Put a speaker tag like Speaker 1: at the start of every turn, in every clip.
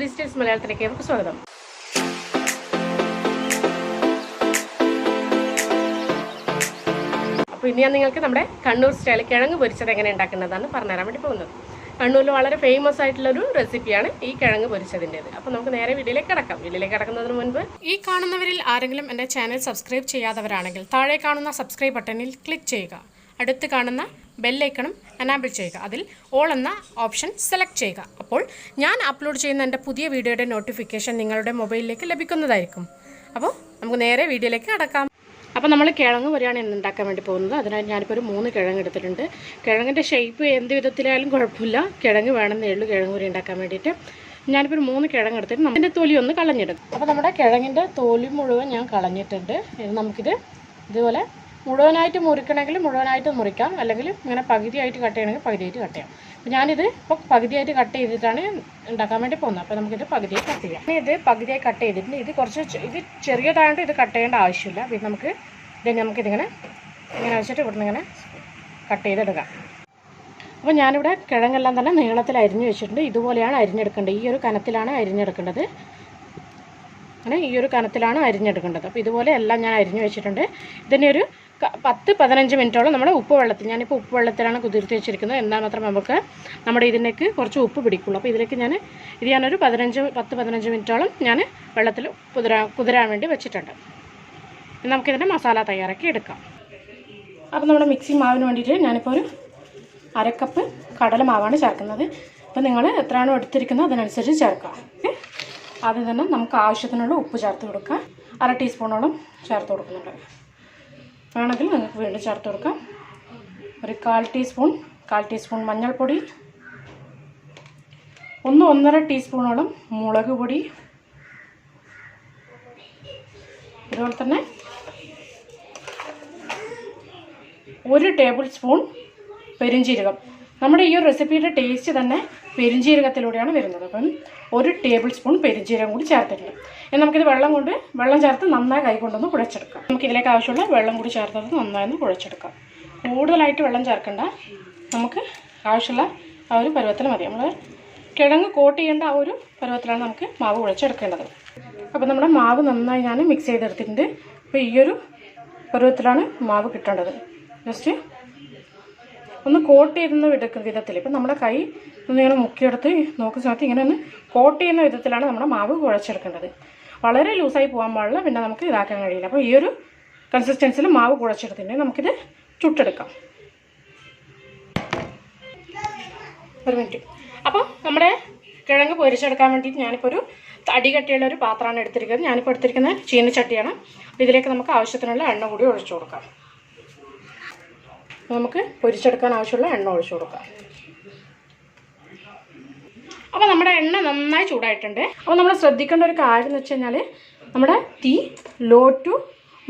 Speaker 1: Digitals മലയാളത്തിലേക്ക് നമുക്ക് സ്വാഗതം. അപ്പോൾ ഇനി ഞാൻ നിങ്ങൾക്ക് നമ്മുടെ കണ്ണൂർ സ്റ്റൈൽ കിഴങ്ങ് പൊരിച്ചത് എങ്ങനെ ഉണ്ടാക്കുന്നതാണ് പറഞ്ഞുതരാൻ വേണ്ടി പോകുന്നത്. കണ്ണൂരിൽ വളരെ ഫേമസ് ആയിട്ടുള്ളൊരു റെസിപ്പിയാണ് ഈ കിഴങ്ങ് പൊരിച്ചതിൻ്റേത്. അപ്പോൾ നമുക്ക് നേരെ വീഡിയോയിലേക്ക് കിടക്കാം. വീഡിയോയിലേക്ക് കിടക്കുന്നതിന് മുൻപ് ഈ കാണുന്നവരിൽ ആരെങ്കിലും എൻ്റെ ചാനൽ സബ്സ്ക്രൈബ് ചെയ്യാത്തവരാണെങ്കിൽ താഴെ കാണുന്ന സബ്സ്ക്രൈബ് ബട്ടണിൽ ക്ലിക്ക് ചെയ്യുക. അടുത്ത് കാണുന്ന ബെല്ലൈക്കണും എനാബിൾ ചെയ്യുക. അതിൽ ഓൾ എന്ന ഓപ്ഷൻ സെലക്ട് ചെയ്യുക. അപ്പോൾ ഞാൻ അപ്ലോഡ് ചെയ്യുന്ന എൻ്റെ പുതിയ വീഡിയോയുടെ നോട്ടിഫിക്കേഷൻ നിങ്ങളുടെ മൊബൈലിലേക്ക് ലഭിക്കുന്നതായിരിക്കും. അപ്പോൾ നമുക്ക് നേരെ വീഡിയോയിലേക്ക് കടക്കാം. അപ്പോൾ നമ്മൾ കിഴങ്ങ് പൊരിയാണ് ഇന്ന് ഉണ്ടാക്കാൻ വേണ്ടി പോകുന്നത്. അതിനായി ഞാനിപ്പോൾ ഒരു 3 കിഴങ്ങ് എടുത്തിട്ടുണ്ട്. കിഴങ്ങിൻ്റെ ഷേപ്പ് എന്ത് വിധത്തിലായാലും കുഴപ്പമില്ല, കിഴങ്ങ് വേണമെന്നേ ഉള്ളൂ കിഴങ്ങ് പൊരി ഉണ്ടാക്കാൻ വേണ്ടിയിട്ട്. ഞാനിപ്പോൾ ഒരു 3 കിഴങ്ങ് എടുത്തിട്ട് അതിൻ്റെ തൊലി ഒന്ന് കളഞ്ഞിടും. അപ്പോൾ നമ്മുടെ കിഴങ്ങിൻ്റെ തൊലി മുഴുവൻ ഞാൻ കളഞ്ഞിട്ടുണ്ട്. ഇത് നമുക്കിത് ഇതുപോലെ മുഴുവനായിട്ട് മുറിക്കണമെങ്കിൽ മുഴുവനായിട്ട് മുറിക്കാം, അല്ലെങ്കിൽ ഇങ്ങനെ പകുതിയായിട്ട് കട്ട് ചെയ്യണമെങ്കിൽ പകുതിയായിട്ട് കട്ട് ചെയ്യാം. അപ്പോൾ ഞാനിത് ഇപ്പോൾ പകുതിയായിട്ട് കട്ട് ചെയ്തിട്ടാണ് ഉണ്ടാക്കാൻ വേണ്ടി പോകുന്നത്. അപ്പോൾ നമുക്കിത് പകുതിയായി കട്ട് ചെയ്യാം. ഇത് പകുതിയായി കട്ട് ചെയ്തിട്ടുണ്ട്. ഇത് കുറച്ച് ഇത് ചെറിയതായതുകൊണ്ട് ഇത് കട്ട് ചെയ്യേണ്ട ആവശ്യമില്ല. പിന്നെ നമുക്കിതിങ്ങനെ ഇങ്ങനെ വെച്ചിട്ട് ഇവിടുന്ന് ഇങ്ങനെ കട്ട് ചെയ്തെടുക്കാം. അപ്പോൾ ഞാനിവിടെ കിഴങ്ങെല്ലാം തന്നെ നീളത്തിൽ അരിഞ്ഞ് വെച്ചിട്ടുണ്ട്. ഇതുപോലെയാണ് അരിഞ്ഞെടുക്കേണ്ടത്. ഈ ഒരു കനത്തിലാണ് അരിഞ്ഞെടുക്കേണ്ടത്. അങ്ങനെ ഈ ഒരു കനത്തിലാണ് അരിഞ്ഞെടുക്കേണ്ടത്. അപ്പോൾ ഇതുപോലെ എല്ലാം ഞാൻ അരിഞ്ഞ് വെച്ചിട്ടുണ്ട്. ഇതിനെ ഒരു 10-15 മിനിറ്റോളം നമ്മുടെ ഉപ്പ് വെള്ളത്തിൽ, ഞാനിപ്പോൾ ഉപ്പ് വെള്ളത്തിലാണ് കുതിർത്തി വെച്ചിരിക്കുന്നത്. എന്നാൽ മാത്രം നമുക്ക് നമ്മുടെ ഇതിലേക്ക് കുറച്ച് ഉപ്പ് പിടിക്കുള്ളൂ. അപ്പോൾ ഇതിലേക്ക് ഞാനൊരു 10-15 മിനിറ്റോളം ഞാൻ വെള്ളത്തിൽ കുതിരാൻ വേണ്ടി വെച്ചിട്ടുണ്ട്. നമുക്കിതിൻ്റെ മസാല തയ്യാറാക്കി എടുക്കാം. അപ്പോൾ നമ്മുടെ മിക്സി മാവിന് വേണ്ടിയിട്ട് ഞാനിപ്പോൾ ഒരു 1/2 കപ്പ് കടലമാവാണ് ചേർക്കുന്നത്. അപ്പോൾ നിങ്ങൾ എത്രയാണോ എടുത്തിരിക്കുന്നത് അതിനനുസരിച്ച് ചേർക്കാം. ആദ്യം തന്നെ നമുക്ക് ആവശ്യത്തിനുള്ള ഉപ്പ് ചേർത്ത് കൊടുക്കാം. 1/2 ടീസ്പൂണോളം ചേർത്ത് കൊടുക്കുന്നുണ്ട്. വേണമെങ്കിൽ നിങ്ങൾക്ക് വീണ്ടും ചേർത്ത് കൊടുക്കാം. ഒരു 1/4 ടീസ്പൂൺ മഞ്ഞൾപ്പൊടി, 1-1.5 ടീസ്പൂണോളം മുളക് പൊടി, അതുപോലെ തന്നെ 1 ടേബിൾ സ്പൂൺ പെരുംജീരകം. നമ്മുടെ ഈ ഒരു റെസിപ്പിയുടെ ടേസ്റ്റ് തന്നെ പെരുംജീരകത്തിലൂടെയാണ് വരുന്നത്. അപ്പം 1 ടേബിൾ സ്പൂൺ പെരുംജീരകം കൂടി ചേർത്തിട്ടുണ്ട്. ഇനി നമുക്കിത് വെള്ളം ചേർത്ത് നന്നായി കൈകൊണ്ടൊന്ന് കുഴച്ചെടുക്കാം. നമുക്കിതിലേക്ക് ആവശ്യമുള്ള വെള്ളം കൂടി ചേർത്തത് നന്നായി കുഴച്ചെടുക്കാം. കൂടുതലായിട്ട് വെള്ളം ചേർക്കണ്ട, നമുക്ക് ആവശ്യമുള്ള ആ ഒരു പരുവത്തിൽ മതി. നമ്മൾ കിഴങ്ങ് കോട്ട് ചെയ്യേണ്ട ആ ഒരു പരുവത്തിലാണ് നമുക്ക് മാവ് കുഴച്ചെടുക്കേണ്ടത്. അപ്പോൾ നമ്മുടെ മാവ് നന്നായി ഞാൻ മിക്സ് ചെയ്തെടുത്തിട്ടുണ്ട്. അപ്പോൾ ഈ ഒരു പരുവത്തിലാണ് മാവ് കിട്ടേണ്ടത്. ജസ്റ്റ് ഒന്ന് കോട്ട് ചെയ്യുന്ന വിധത്തിൽ, ഇപ്പം നമ്മുടെ കൈ ഒന്നിങ്ങനെ മുക്കിയെടുത്ത് നോക്കുന്ന സമയത്ത് ഇങ്ങനെ ഒന്ന് കോട്ട് ചെയ്യുന്ന വിധത്തിലാണ് നമ്മുടെ മാവ് കുഴച്ചെടുക്കേണ്ടത്. വളരെ ലൂസായി പോകാൻ പാടില്ല, പിന്നെ നമുക്ക് ഇതാക്കാൻ കഴിയില്ല. അപ്പോൾ ഈ ഒരു കൺസിസ്റ്റൻസിൽ മാവ് കുഴച്ചെടുത്തിട്ടുണ്ടെങ്കിൽ നമുക്കിത് ചുട്ടെടുക്കാം. ഒരു മിനിറ്റ്. അപ്പോൾ നമ്മുടെ കിഴങ്ങ് പൊരിച്ചെടുക്കാൻ വേണ്ടിയിട്ട് ഞാനിപ്പോൾ ഒരു തടി കട്ടിയുള്ള ഒരു പാത്രമാണ് എടുത്തിരിക്കുന്നത്. ഞാനിപ്പോൾ എടുത്തിരിക്കുന്നത് ചീനച്ചട്ടിയാണ്. അപ്പോൾ ഇതിലേക്ക് നമുക്ക് ആവശ്യത്തിനുള്ള എണ്ണ കൂടി ഒഴിച്ചു കൊടുക്കാം. നമുക്ക് പൊരിച്ചെടുക്കാൻ ആവശ്യമുള്ള എണ്ണ ഒഴിച്ചു കൊടുക്കാം. അപ്പോൾ നമ്മുടെ എണ്ണ നന്നായി ചൂടായിട്ടുണ്ട്. അപ്പോൾ നമ്മൾ ശ്രദ്ധിക്കേണ്ട ഒരു കാര്യം എന്ന് വെച്ച് കഴിഞ്ഞാൽ നമ്മുടെ തീ ലോ ടു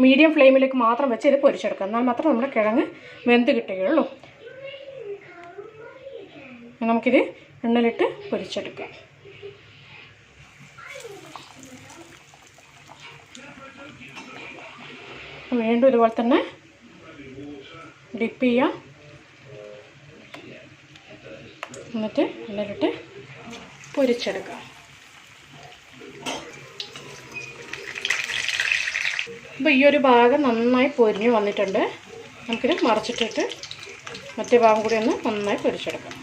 Speaker 1: മീഡിയം ഫ്ലെയിമിലേക്ക് മാത്രം വെച്ച് ഇത് പൊരിച്ചെടുക്കാം. എന്നാൽ മാത്രം നമ്മുടെ കിഴങ്ങ് വെന്ത് കിട്ടുകയുള്ളൂ. നമുക്കിത് എണ്ണയിലിട്ട് പൊരിച്ചെടുക്കാം. വീണ്ടും ഇതുപോലെ തന്നെ ഡിപ്പ് ചെയ്യുക. എന്നിട്ട് എണ്ണയിലിട്ട് പൊരിച്ചെടുക്കുക. അപ്പോൾ ഈ ഒരു ഭാഗം നന്നായി പൊരിഞ്ഞ് വന്നിട്ടുണ്ട്. നമുക്കിത് മറിച്ചിട്ടിട്ട് മറ്റേ ഭാഗം കൂടി ഒന്ന് നന്നായി പൊരിച്ചെടുക്കാം.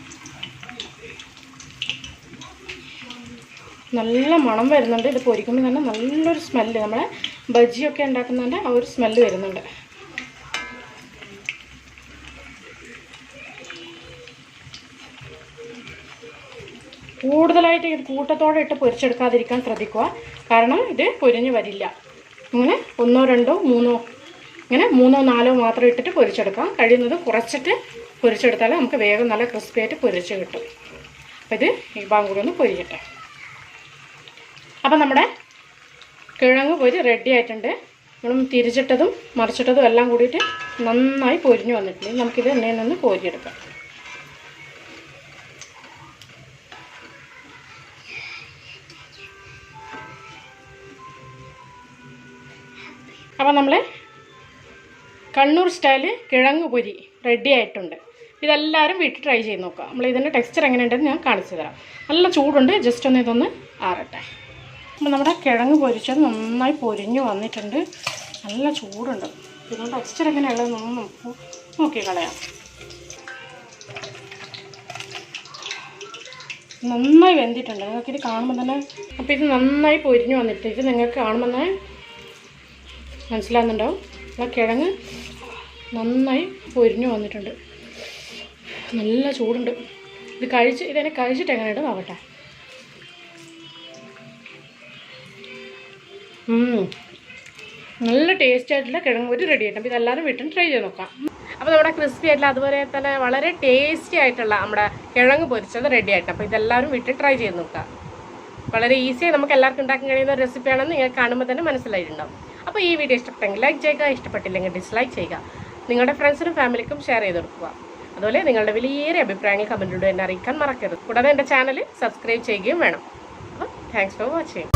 Speaker 1: നല്ല മണം വരുന്നുണ്ട്. ഇത് പൊരിക്കുമ്പോൾ തന്നെ നല്ലൊരു സ്മെല്ല്, നമ്മളെ ബജിയൊക്കെ ഉണ്ടാക്കുന്നതിൻ്റെ ആ ഒരു സ്മെല്ല് വരുന്നുണ്ട്. കൂടുതലായിട്ട് ഇത് കൂട്ടത്തോടെ ഇട്ട് പൊരിച്ചെടുക്കാതിരിക്കാൻ ശ്രദ്ധിക്കുക. കാരണം ഇത് പൊരിഞ്ഞ് വരില്ല. ഇങ്ങനെ 1, 2, 3 ഇങ്ങനെ 3, 4 മാത്രം ഇട്ടിട്ട് പൊരിച്ചെടുക്കാം. കഴിയുന്നത് കുറച്ചിട്ട് പൊരിച്ചെടുത്താൽ നമുക്ക് വേഗം നല്ല ക്രിസ്പിയായിട്ട് പൊരിച്ച് കിട്ടും. അപ്പോൾ ഇത് ഈ ഭാഗം കൂടി ഒന്ന് പൊരിക്കട്ടെ. അപ്പോൾ നമ്മുടെ കിഴങ്ങ് പൊരി റെഡി ആയിട്ടുണ്ട്. നമ്മൾ തിരിച്ചിട്ടതും മറിച്ചിട്ടതും എല്ലാം കൂടിയിട്ട് നന്നായി പൊരിഞ്ഞ് വന്നിട്ടുണ്ട്. നമുക്കിത് എണ്ണയിൽ നിന്ന് കോരിയെടുക്കാം. അപ്പോൾ നമ്മൾ കണ്ണൂർ സ്റ്റൈൽ കിഴങ്ങ് പൊരി റെഡി ആയിട്ടുണ്ട്. ഇതെല്ലാവരും വീട്ടിൽ ട്രൈ ചെയ്ത് നോക്കുക. നമ്മൾ ഇതിൻ്റെ ടെക്സ്ചർ എങ്ങനെയുണ്ടെന്ന് ഞാൻ കാണിച്ചു തരാം. നല്ല ചൂടുണ്ട്, ജസ്റ്റ് ഒന്ന് ഇതൊന്ന് ആറട്ടെ. അപ്പോൾ നമ്മുടെ കിഴങ്ങ് പൊരിച്ചത് നന്നായി പൊരിഞ്ഞ് വന്നിട്ടുണ്ട്. നല്ല ചൂടുണ്ട്. ഇതുകൊണ്ട് ടെക്സ്ചർ എങ്ങനെയുള്ളതെന്നൊന്നും നമുക്ക് നോക്കി കളയാം. നന്നായി വെന്തിട്ടുണ്ട്. നിങ്ങൾക്കിത് കാണുമ്പോൾ തന്നെ, അപ്പോൾ ഇത് നന്നായി പൊരിഞ്ഞ് വന്നിട്ട് ഇത് നിങ്ങൾക്ക് കാണുമ്പോൾ തന്നെ മനസ്സിലാകുന്നുണ്ടാവും. ആ കിഴങ്ങ് നന്നായി പൊരിഞ്ഞ് വന്നിട്ടുണ്ട്. നല്ല ചൂടുണ്ട്. ഇതെന്നെ കഴിച്ചിട്ട് എങ്ങനെയുണ്ട് നോക്കട്ടെ. നല്ല ടേസ്റ്റ് ആയിട്ടുള്ള കിഴങ്ങ് പൊരി റെഡി ആയിട്ട്. അപ്പോൾ ഇതെല്ലാവരും വീട്ടിൽ ട്രൈ ചെയ്ത് നോക്കാം. അപ്പോൾ നമ്മുടെ ക്രിസ്പി ആയിട്ടുള്ള അതുപോലെ തന്നെ വളരെ ടേസ്റ്റി ആയിട്ടുള്ള നമ്മുടെ കിഴങ്ങ് പൊരിച്ചത് റെഡി ആയിട്ട്. അപ്പോൾ ഇതെല്ലാവരും വീട്ടിൽ ട്രൈ ചെയ്ത് നോക്കാം. വളരെ ഈസിയായി നമുക്ക് എല്ലാവർക്കും ഉണ്ടാക്കാൻ കഴിയുന്ന റെസിപ്പിയാണെന്ന് നിങ്ങൾ കാണുമ്പോൾ തന്നെ മനസ്സിലായിട്ടുണ്ടാവും. അപ്പോൾ ഈ വീഡിയോ ഇഷ്ടപ്പെട്ടെങ്കിൽ ലൈക്ക് ചെയ്യുക, ഇഷ്ടപ്പെട്ടില്ലെങ്കിൽ ഡിസ്ലൈക്ക് ചെയ്യുക. നിങ്ങളുടെ ഫ്രണ്ട്സിനും ഫാമിലിക്കും ഷെയർ ചെയ്ത് കൊടുക്കുക. അതുപോലെ നിങ്ങളുടെ വലിയ അഭിപ്രായങ്ങൾ കമൻറ്റിലൂടെ എന്നെ അറിയിക്കാൻ മറക്കരുത്. കൂടാതെ എൻ്റെ ചാനൽ സബ്സ്ക്രൈബ് ചെയ്യുകയും വേണം. അപ്പോൾ താങ്ക്സ് ഫോർ വാച്ചിങ്.